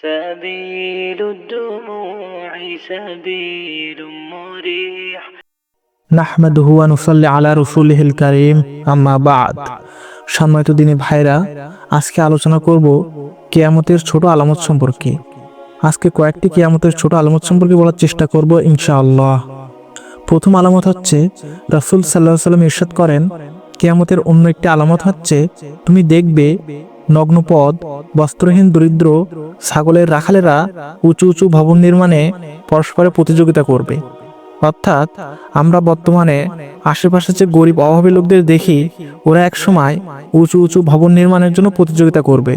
سبيل الدموع سبيل مريح নাহমাদুহু ওয়া নুসাল্লি আলা রাসূলিহিল কারীম আম্মা বা'দ। সম্মানিত দিনী ভাইরা, আজকে আলোচনা করব কিয়ামতের ছোট আলামত সম্পর্কে। আজকে কয়েকটি কিয়ামতের ছোট আলামত সম্পর্কে বলার চেষ্টা করব ইনশাআল্লাহ। প্রথম আলামত হচ্ছে, রাসূল সাল্লাল্লাহু আলাইহি ওয়াসাল্লাম ইরশাদ করেন, কিয়ামতের অন্য একটি আলামত হচ্ছে তুমি দেখবে নগ্নপদ বস্ত্রহীন দরিদ্র ছাগলের রাখালেরা উঁচু উঁচু ভবন নির্মাণে পরস্পরে প্রতিযোগিতা করবে। অর্থাৎ আমরা বর্তমানে আশেপাশে যে গরিব অভাবী লোকদের দেখি, ওরা এক সময় উঁচু উঁচু ভবন নির্মাণের জন্য প্রতিযোগিতা করবে।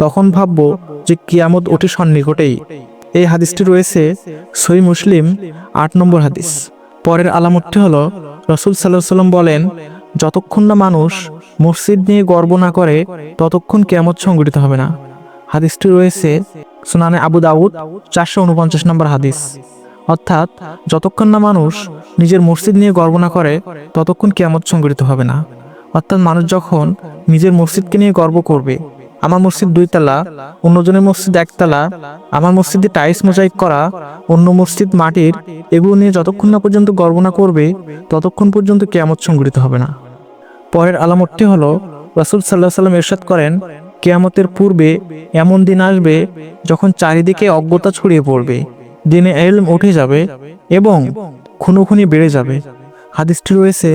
তখন ভাববো যে কিয়ামত অতি সন্নিকটেই। এই হাদিসটি রয়েছে সহিহ মুসলিম ৮ নম্বর হাদিস। পরের আলামতটি হলো, রাসূল সাল্লাল্লাহু আলাইহি ওয়াসাল্লাম বলেন, যতক্ষণ না মানুষ মসজিদ নিয়ে গর্ব না করে ততক্ষণ কিয়ামত সংঘটিত হবে না। হাদিসটি রয়েছে সুনানে আবু দাউদ ৪৪৯ নম্বর হাদিস। অর্থাৎ যতক্ষণ না মানুষ নিজের মসজিদ নিয়ে গর্ব না করে ততক্ষণ কিয়ামত সংঘটিত হবে না। অর্থাৎ মানুষ যখন নিজের মসজিদকে নিয়ে গর্ব করবে, আমার মসজিদ ২ তলা, অন্যজনের মসজিদ ১ তলা, আমার মসজিদে টাইলস মোজাইক করা, অন্য মসজিদ মাটির, এগুলো নিয়ে যতক্ষণ না পর্যন্ত গর্ব না করবে ততক্ষণ পর্যন্ত কিয়ামত সংঘটিত হবে না। পরের আলামতটি হলো, রাসূল সাল্লাল্লাহু আলাইহি ওয়াসাল্লাম ইরশাদ করেন, কিয়ামতের পূর্বে এমন দিন আসবে যখন চারিদিকে অজ্ঞতা ছড়িয়ে পড়বে, দিনে ইলম উঠে যাবে এবং খুনোখুনি বেড়ে যাবে। হাদিসটি রয়েছে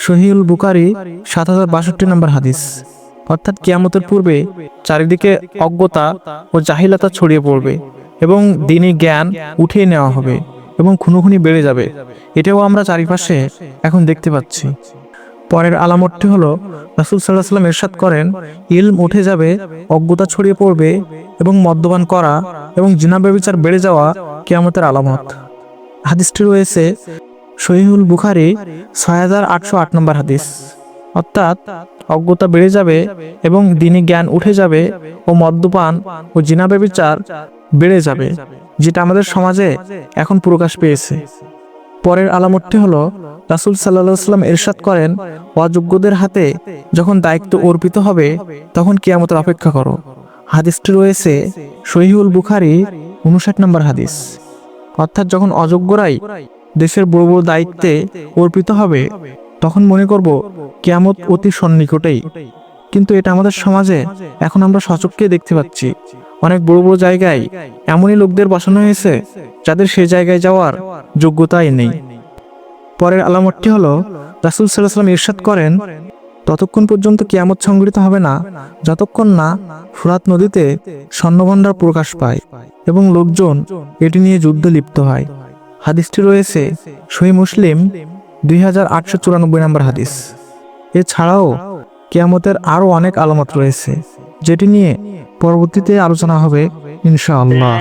সহিহুল বুখারী ৭০৬২ নম্বর হাদিস। অর্থাৎ কিয়ামতের পূর্বে চারিদিকে অজ্ঞতা ও জাহিলাতা ছড়িয়ে পড়বে এবং দিনী জ্ঞান উঠিয়ে নেওয়া হবে এবং খুনোখুনি বেড়ে যাবে। এটাও আমরা চারিপাশে এখন দেখতে পাচ্ছি। পরের আলামতটি হলো, রাসূল সাল্লাল্লাহু আলাইহি ওয়াসাল্লাম ইরশাদ করেন, ইলম উঠে যাবে, অজ্ঞতা ছড়িয়ে পড়বে এবং মদ্যপান করা এবং জিনা ব্যভিচার বেড়ে যাওয়া কিয়ামতের আলামত। হাদিসটি রয়েছে সহিহুল বুখারী ৬৮০৮ নম্বর হাদিস। অর্থাৎ অজ্ঞতা বেড়ে যাবে এবং দ্বীনি জ্ঞান উঠে যাবে ও মদ্যপান ও জিনা ব্যভিচার বেড়ে যাবে, যেটা আমাদের সমাজে এখন প্রকাশ পেয়েছে। পরের আলামতটি হলো, রাসূল সাল্লাল্লাহু আলাইহি ওয়াসাল্লাম ইরশাদ করেন, অযোগ্যদের হাতে যখন দায়িত্ব অর্পিত হবে তখন কিয়ামতের অপেক্ষা করো। হাদিসটি রয়েছে সহিহুল বুখারী ৫৯ নম্বর হাদিস। অর্থাৎ যখন অযোগ্যরাই দেশের বড় বড় দায়িত্বে অর্পিত হবে তখন মনে করব কিয়ামত অতি সন্নিকটেই। কিন্তু এটা আমাদের সমাজে এখন আমরা সচক্ষে দেখতে পাচ্ছি। অনেক বড় বড় জায়গায় এমনই লোকদের বসানো হয়েছে যাদের সেই জায়গায় যাওয়ার যোগ্যতাই নেই। পরের আলামতটি হলো, রাসূল সাল্লাল্লাহু আলাইহি ওয়াসাল্লাম ইরশাদ করেন, ততক্ষণ পর্যন্ত কিয়ামত সংঘটিত হবে না যতক্ষণ না ফুরাত নদীতে স্বর্ণভাণ্ডার প্রকাশ পায় এবং লোকজন এটি নিয়ে যুদ্ধে লিপ্ত হয়। হাদিসটি রয়েছে সহিহ মুসলিম ২৮৯৪ নম্বর হাদিস। এছাড়াও কিয়ামতের আরো অনেক আলামত রয়েছে, যেটি নিয়ে পরবর্তীতে আলোচনা হবে ইনশাআল্লাহ।